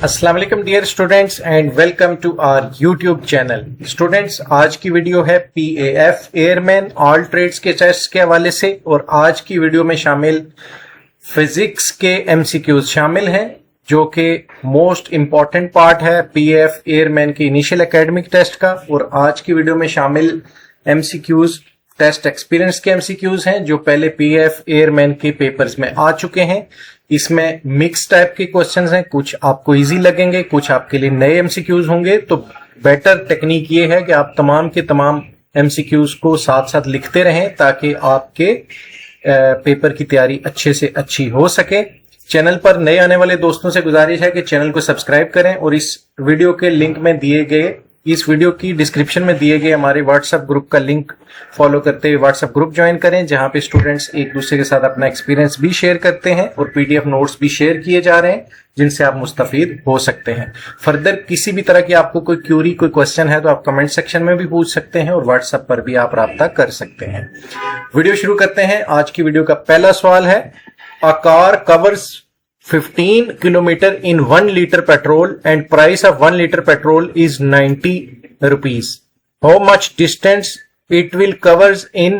अस्सलाम वालेकुम dear students and welcome to our YouTube channel. Students, आज की वीडियो है PAF एयरमैन ऑल ट्रेड्स के टेस्ट के हवाले से और आज की वीडियो में शामिल फिजिक्स के MCQs शामिल हैं जो कि मोस्ट इंपॉर्टेंट पार्ट है PAF एयरमैन के इनिशियल एकेडमिक टेस्ट का। और आज की वीडियो में शामिल MCQs टेस्ट एक्सपीरियंस के MCQs हैं जो पहले PAF एयरमैन के पेपर्स में आ चुके हैं। इसमें मिक्स टाइप के क्वेश्चंस हैं, कुछ आपको इजी लगेंगे, कुछ आपके लिए नए MCQs होंगे। तो बेटर टेक्निक ये है कि आप तमाम के तमाम MCQs को साथ साथ लिखते रहें ताकि आपके पेपर की तैयारी अच्छे से अच्छी हो सके। चैनल पर नए आने वाले दोस्तों से गुजारिश है कि चैनल को सब्सक्राइब करें और इस वीडियो के लिंक में दिए गए इस वीडियो की डिस्क्रिप्शन में दिए गए हमारे व्हाट्सएप ग्रुप का लिंक फॉलो करते हुए व्हाट्सएप ग्रुप ज्वाइन करें, जहां पे स्टूडेंट्स एक दूसरे के साथ अपना एक्सपीरियंस भी शेयर करते हैं और PDF नोट्स भी शेयर किए जा रहे हैं जिनसे आप मुस्तफीद हो सकते हैं। फर्दर किसी भी तरह की आपको कोई क्यूरी, कोई क्वेश्चन है तो आप कमेंट सेक्शन में भी पूछ सकते हैं और व्हाट्सएप पर भी आप राब्ता कर सकते हैं। वीडियो शुरू करते हैं। आज की वीडियो का पहला सवाल है, a car covers 15 kilometer in 1 liter petrol and price of 1 liter petrol is 90 rupees. How much distance it will covers in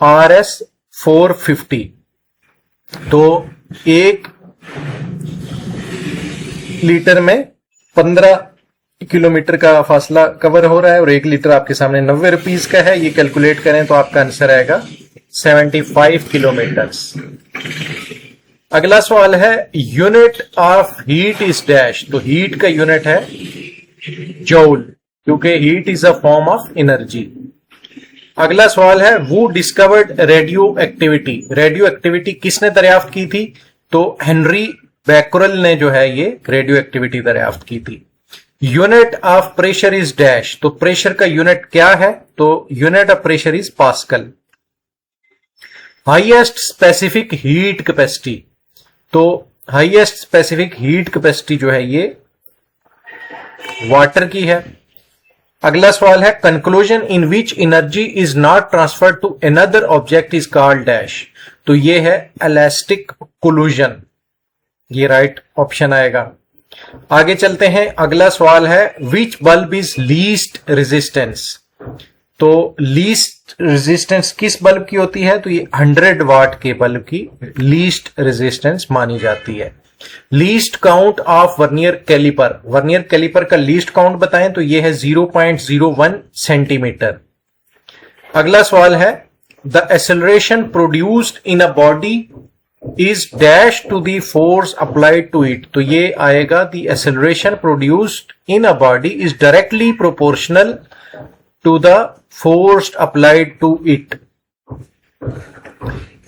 RS 450? तो 1 लीटर में 15 किलोमीटर का फासला कवर हो रहा है और 1 लीटर आपके सामने 90 रुपीज का है। ये कैलकुलेट करें तो आपका आंसर आएगा 75 किलोमीटर्स। अगला सवाल है, unit of heat is dash. तो हीट का यूनिट है जूल, क्योंकि heat is a form of energy. अगला सवाल है, वो discovered radio activity. Radio activity किसने दरियाफ्त की थी? तो हेनरी बैकरल ने जो है ये रेडियो एक्टिविटी दरियाफ्त की थी। Unit of pressure is dash. तो प्रेशर का यूनिट क्या है? तो unit of pressure is pascal. Highest specific heat capacity. तो हाईएस्ट स्पेसिफिक हीट कैपेसिटी जो है ये वाटर की है। अगला सवाल है, conclusion in which energy is not transferred to another object is called dash. तो ये है इलास्टिक कोलूजन, ये राइट ऑप्शन आएगा। आगे चलते हैं। अगला सवाल है, विच बल्ब इज लीस्ट रेजिस्टेंस। तो लीस्ट रेजिस्टेंस किस बल्ब की होती है? तो ये 100 वाट के बल्ब की लीस्ट रेजिस्टेंस मानी जाती है। Least count of vernier caliper. Vernier caliper का लीस्ट काउंट बताएं तो ये है 0.01 सेंटीमीटर। अगला सवाल है, the acceleration produced in a body is dash to the force applied to it. तो ये आएगा, the acceleration produced in a body is directly proportional to the force applied to it.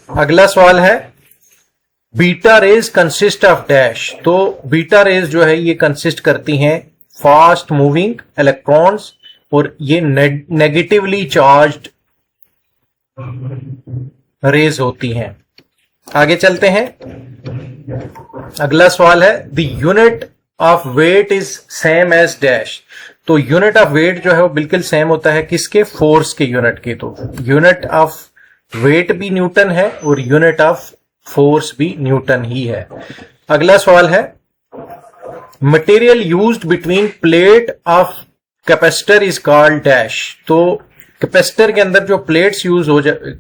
अगला सवाल है, beta rays consist of dash. तो beta rays जो है ये कंसिस्ट करती हैं फास्ट मूविंग इलेक्ट्रॉन्स और ये नेगेटिवली चार्ज्ड रेज होती हैं। आगे चलते हैं। अगला सवाल है, the unit of weight is same as dash. तो यूनिट ऑफ वेट जो है वो बिल्कुल सेम होता है किसके? फोर्स के यूनिट के। तो यूनिट ऑफ वेट भी न्यूटन है और यूनिट ऑफ फोर्स भी न्यूटन ही है। अगला सवाल है, material used between plate of capacitor is called dash. तो कैपेसिटर के अंदर जो प्लेट्स यूज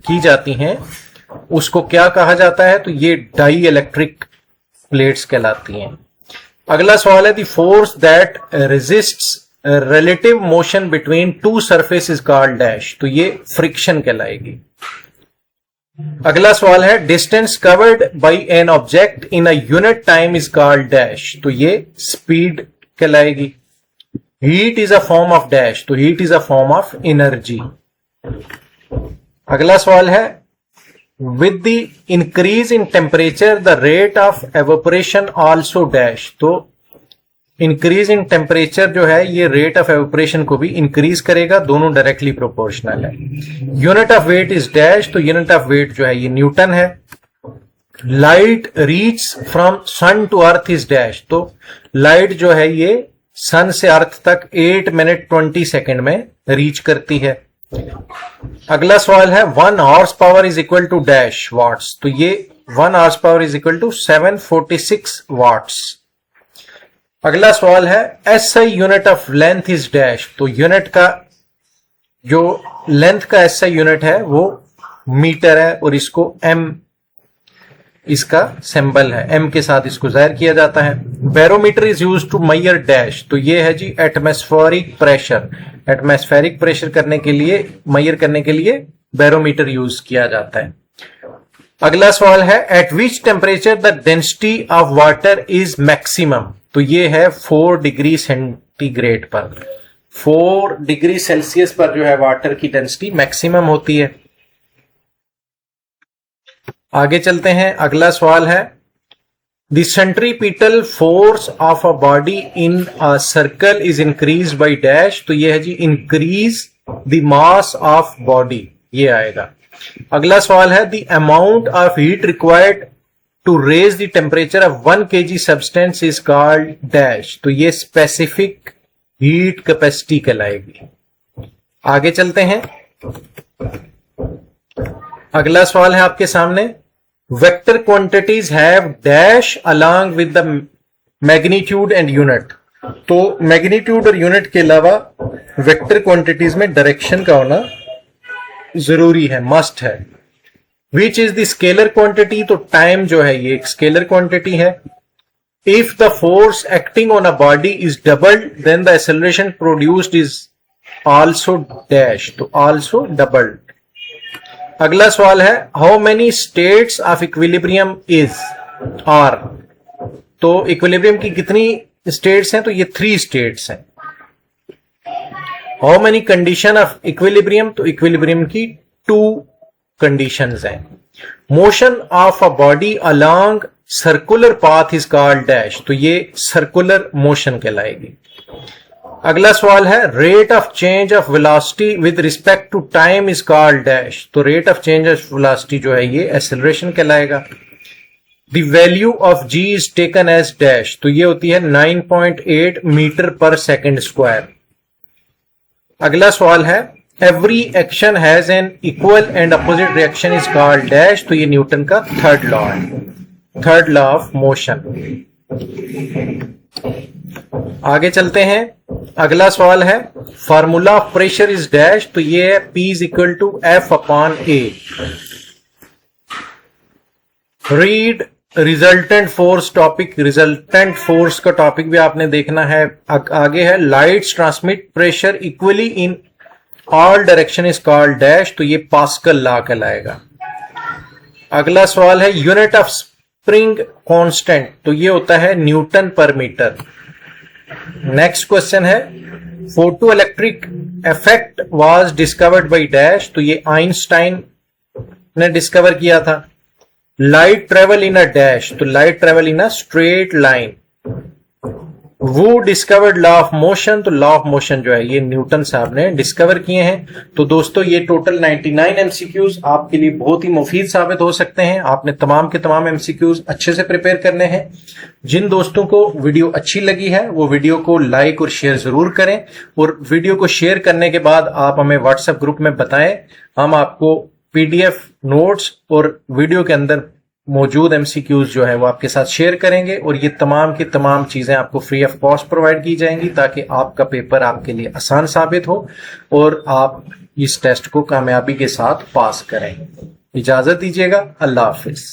की जाती हैं उसको क्या कहा जाता है? तो ये डाई इलेक्ट्रिक प्लेट्स कहलाती हैं। अगला सवाल है, the force that resists relative motion between two surface is called dash. तो ये फ्रिक्शन कहलाएगी। अगला सवाल है, distance covered by an object in a unit time is called dash. तो ये स्पीड कहलाएगी। Heat is a form of dash. तो heat is a form of energy. अगला सवाल है, with the increase in temperature the rate of evaporation also dash. तो increase in temperature जो है ये रेट ऑफ एवोपरेशन को भी इंक्रीज करेगा, दोनों डायरेक्टली प्रोपोर्शनल है। Unit of weight is dash. तो यूनिट ऑफ वेट जो है ये न्यूटन है। Light reach from sun to earth is dash. तो लाइट जो है ये सन से अर्थ तक 8 मिनट 20 सेकेंड में रीच करती है। अगला सवाल है, 1 horse power is equal to dash watts. तो ये 1 horse power is equal to 746 watts. अगला सवाल है SI unit of length is dash. तो यूनिट का जो लेंथ का एसआई यूनिट है वो मीटर है और इसको एम इसका सिंबल है, एम के साथ इसको जाहिर किया जाता है। Barometer is used to measure dash. तो ये है जी एटमॉस्फेरिक प्रेशर। एटमॉस्फेरिक प्रेशर करने के लिए, मेजर करने के लिए बैरोमीटर यूज किया जाता है। अगला सवाल है eight which temperature the density of water is maximum. तो ये है 4 डिग्री सेंटीग्रेड पर, 4 डिग्री सेल्सियस पर जो है वाटर की डेंसिटी मैक्सिमम होती है। आगे चलते हैं। अगला सवाल है the centripetal force of a body in a circle is increase by dash. तो ये है जी increase the mass of body, ये आएगा। अगला सवाल है the amount of heat required to raise the temperature of 1 kg substance is called dash. तो ये स्पेसिफिक हीट कैपेसिटी कहलाएगी। आगे चलते हैं। अगला सवाल है आपके सामने vector quantities have dash along with the magnitude and unit. तो मैग्नीट्यूड और यूनिट के अलावा वेक्टर क्वांटिटीज में डायरेक्शन का होना जरूरी है, मस्ट है। Which is the scalar quantity. तो टाइम जो है ये एक स्केलर क्वांटिटी है। If the force acting on a body is doubled then the acceleration produced is also dash. तो आल्सो डबल्ड। अगला सवाल है how many states of equilibrium is are. तो इक्विलिब्रियम की कितनी स्टेट्स हैं। तो ये 3 स्टेट्स हैं। How many condition of equilibrium. तो इक्विलिब्रियम की 2 कंडीशंस हैं। Motion of a body along circular path is called dash. तो ये सर्कुलर मोशन कहलाएगी। अगला सवाल है rate of change of velocity with respect to time is called dash. तो rate of change of velocity जो है ये एक्सेलरेशन कहलाएगा। The value of g is taken as dash. तो ये होती है 9.8 मीटर पर सेकेंड स्क्वायर। अगला सवाल है every action has an equal and opposite reaction is called dash. तो ये न्यूटन का थर्ड लॉ है, थर्ड लॉ ऑफ मोशन। आगे चलते हैं। अगला सवाल है formula of pressure is dash. तो ये है P is equal to F upon A। Read resultant force topic. Resultant force का टॉपिक भी आपने देखना है। आगे है lights transmit pressure equally in all direction is called dash. तो ये पास्कल लॉ कहलाएगा। अगला सवाल है यूनिट ऑफ स्प्रिंग कांस्टेंट। तो ये होता है न्यूटन पर मीटर। नेक्स्ट क्वेश्चन है photo electric effect was discovered by dash. तो ये आइंस्टाइन ने डिस्कवर किया था। Light travel in a dash. तो light travel in a straight line. वो डिस्कवर्ड लॉ ऑफ मोशन। तो लॉ ऑफ मोशन जो है ये न्यूटन साहब ने डिस्कवर किए हैं। तो दोस्तों ये टोटल 99 एमसीक्यूज आपके लिए बहुत ही मुफीद साबित हो सकते हैं। आपने तमाम के तमाम एमसीक्यूज अच्छे से प्रिपेयर करने हैं। जिन दोस्तों को वीडियो अच्छी लगी है वो वीडियो को लाइक और शेयर जरूर करें, और वीडियो को शेयर करने के बाद आप हमें व्हाट्सएप ग्रुप में बताएं। हम आपको PDF नोट्स और वीडियो के अंदर मौजूद एमसीक्यूज जो है वो आपके साथ शेयर करेंगे, और ये तमाम की तमाम चीजें आपको फ्री ऑफ कॉस्ट प्रोवाइड की जाएंगी ताकि आपका पेपर आपके लिए आसान साबित हो और आप इस टेस्ट को कामयाबी के साथ पास करें। इजाजत दीजिएगा। अल्लाह हाफिज।